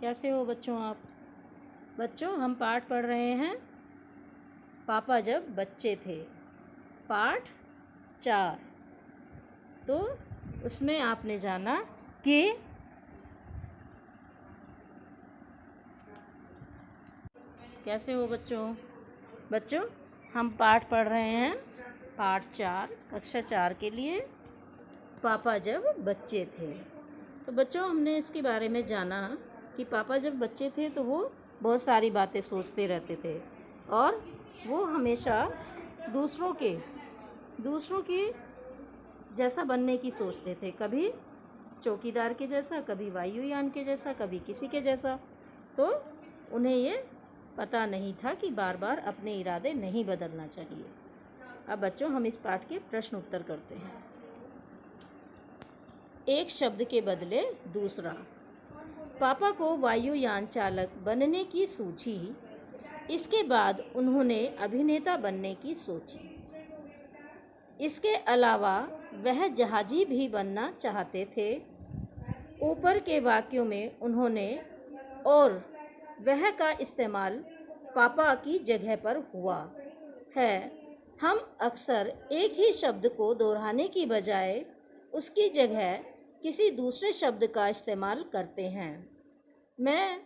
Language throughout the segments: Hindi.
कैसे हो बच्चों आप? बच्चों हम पाठ पढ़ रहे हैं पापा जब बच्चे थे, पाठ 4। तो उसमें आपने जाना कि कैसे हो बच्चों हम पाठ पढ़ रहे हैं पाठ 4 कक्षा 4 के लिए, पापा जब बच्चे थे। तो बच्चों हमने इसके बारे में जाना कि पापा जब बच्चे थे तो वो बहुत सारी बातें सोचते रहते थे और वो हमेशा दूसरों के जैसा बनने की सोचते थे। कभी चौकीदार के जैसा, कभी वायुयान के जैसा, कभी किसी के जैसा। तो उन्हें ये पता नहीं था कि बार बार अपने इरादे नहीं बदलना चाहिए। अब बच्चों हम इस पाठ के प्रश्न उत्तर करते हैं। एक शब्द के बदले दूसरा। पापा को वायुयान चालक बनने की सूझी। इसके बाद उन्होंने अभिनेता बनने की सोची। इसके अलावा वह जहाजी भी बनना चाहते थे। ऊपर के वाक्यों में उन्होंने और वह का इस्तेमाल पापा की जगह पर हुआ है। हम अक्सर एक ही शब्द को दोहराने की बजाय उसकी जगह किसी दूसरे शब्द का इस्तेमाल करते हैं। मैं,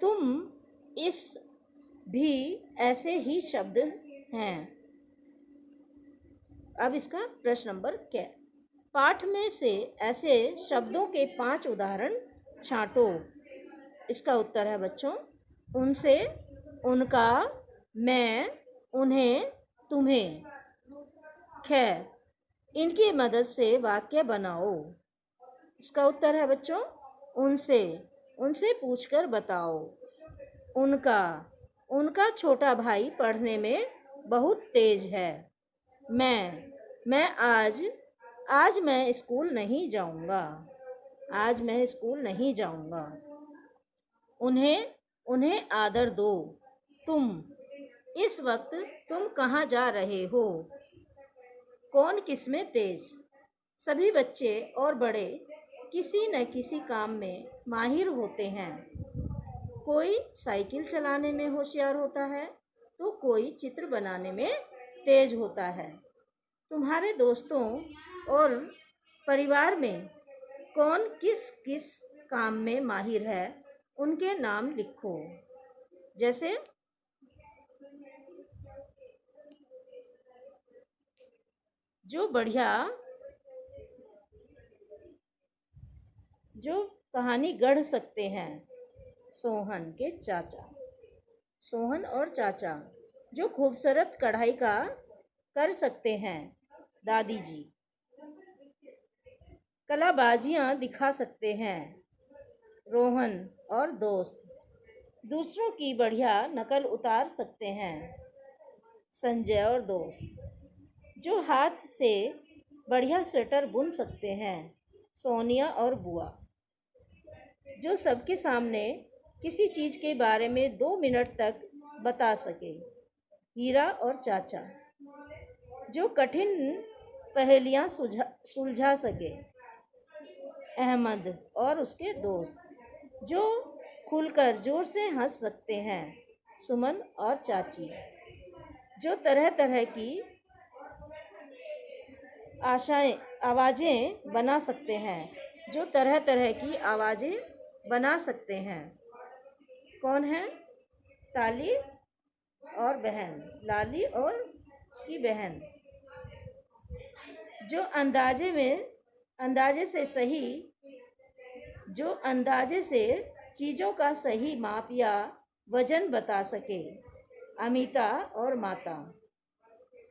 तुम, इस भी ऐसे ही शब्द हैं। अब इसका प्रश्न नंबर क्या? पाठ में से ऐसे शब्दों के 5 उदाहरण छांटो। इसका उत्तर है बच्चों उनसे, उनका, मैं, उन्हें, तुम्हें। खैर, इनकी मदद से वाक्य बनाओ। इसका उत्तर है बच्चों उनसे पूछकर बताओ। उनका छोटा भाई पढ़ने में बहुत तेज है। मैं आज मैं स्कूल नहीं जाऊंगा। उन्हें आदर दो। तुम, इस वक्त तुम कहाँ जा रहे हो? कौन किसमें तेज? सभी बच्चे और बड़े किसी न किसी काम में माहिर होते हैं। कोई साइकिल चलाने में होशियार होता है तो कोई चित्र बनाने में तेज होता है। तुम्हारे दोस्तों और परिवार में कौन किस किस काम में माहिर है, उनके नाम लिखो। जैसे जो कहानी गढ़ सकते हैं, सोहन और चाचा। जो खूबसूरत कढ़ाई का कर सकते हैं, दादी जी। कलाबाजियां दिखा सकते हैं, रोहन और दोस्त। दूसरों की बढ़िया नकल उतार सकते हैं, संजय और दोस्त। जो हाथ से बढ़िया स्वेटर बुन सकते हैं, सोनिया और बुआ। जो सबके सामने किसी चीज के बारे में 2 मिनट तक बता सके, हीरा और चाचा। जो कठिन पहेलियां सुलझा सके, अहमद और उसके दोस्त। जो खुलकर जोर से हंस सकते हैं, सुमन और चाची। जो तरह तरह की आवाजें बना सकते हैं, कौन है? लाली और उसकी बहन। जो अंदाजे से चीजों का सही माप या वजन बता सके, अमिता और माता।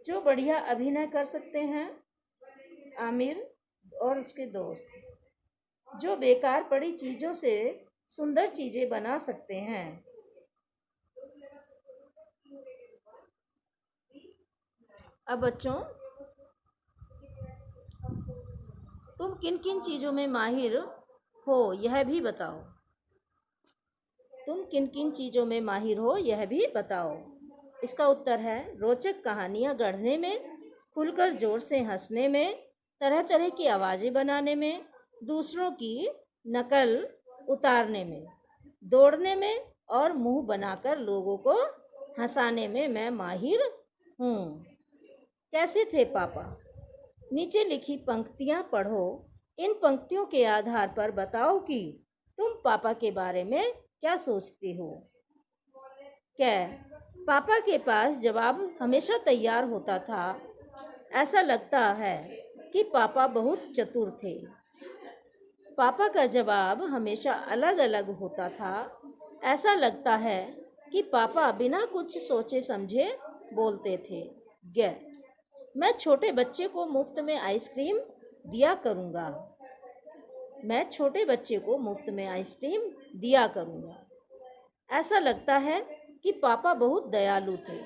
जो बढ़िया अभिनय कर सकते हैं, आमिर और उसके दोस्त। जो बेकार पड़ी चीजों से सुंदर चीजें बना सकते हैं। अब बच्चों तुम किन किन चीजों में माहिर हो यह भी बताओ। इसका उत्तर है रोचक कहानियां गढ़ने में, खुलकर जोर से हंसने में, तरह तरह की आवाजें बनाने में, दूसरों की नकल उतारने में। दौड़ने में और मुंह बनाकर लोगों को हंसाने में मैं माहिर हूँ। कैसे थे पापा? नीचे लिखी पंक्तियाँ पढ़ो। इन पंक्तियों के आधार पर बताओ कि तुम पापा के बारे में क्या सोचते हो। क्या पापा के पास जवाब हमेशा तैयार होता था। ऐसा लगता है कि पापा बहुत चतुर थे। पापा का जवाब हमेशा अलग अलग होता था। ऐसा लगता है कि पापा बिना कुछ सोचे समझे बोलते थे। मैं छोटे बच्चे को मुफ्त में आइसक्रीम दिया करूँगा। मैं छोटे बच्चे को मुफ्त में आइसक्रीम दिया करूँगा। ऐसा लगता है कि पापा बहुत दयालु थे।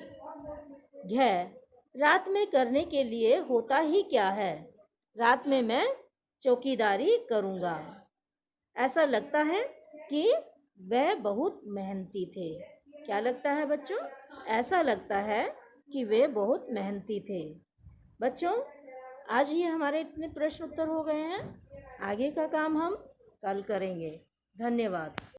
रात में करने के लिए होता ही क्या है। रात में मैं चौकीदारी करूँगा। ऐसा लगता है कि वह बहुत मेहनती थे। क्या लगता है बच्चों? ऐसा लगता है कि वे बहुत मेहनती थे। बच्चों, आज ही हमारे इतने प्रश्न उत्तर हो गए हैं। आगे का काम हम कल करेंगे। धन्यवाद।